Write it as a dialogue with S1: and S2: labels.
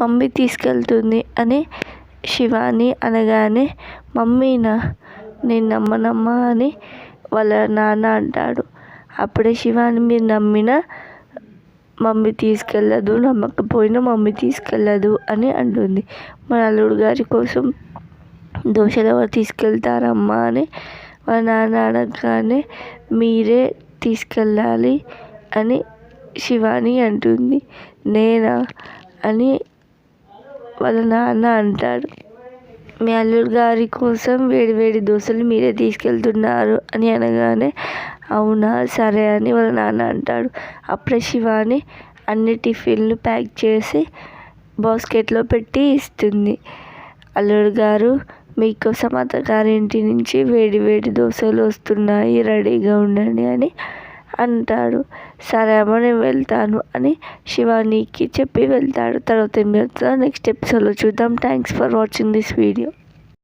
S1: Mummy తీసుకెళ్తుంది అని శివాని అనగానే, మమ్మీనా, నేను నమ్మనమ్మా అని వాళ్ళ నాన్న అంటాడు. అప్పుడే శివాని, మీరు నమ్మినా మమ్మీ తీసుకెళ్ళదు, నమ్మకపోయినా మమ్మీ తీసుకెళ్ళదు అని అంటుంది. మన అల్లుడు గారి కోసం దోశలు ఎవరు తీసుకెళ్తారమ్మా అని వాళ్ళ నాన్న అనగానే, మీరే తీసుకెళ్ళాలి అని శివాని అంటుంది. నేనా అని వాళ్ళ నాన్న అంటాడు. మీ అల్లుడు గారి కోసం వేడి వేడి దోశలు మీరే తీసుకెళ్తున్నారు అని అనగానే, అవునా, సరే అని వాళ్ళ నాన్న అంటాడు. అప్పుడే శివాని అన్ని టిఫిన్లు ప్యాక్ చేసి బాస్కెట్లో పెట్టి ఇస్తుంది. అల్లుడు గారు, మీకోసం అత్తగారింటి నుంచి వేడి వేడి దోశలు వస్తున్నాయి, రెడీగా ఉండండి అని అంటాడు. సరే అమ్మ, నేను వెళ్తాను అని శివానికి చెప్పి వెళ్తాడు. తర్వాత ఏం జరుగుతుందో నెక్స్ట్ ఎపిసోడ్లో చూద్దాం. Thanks for watching this video.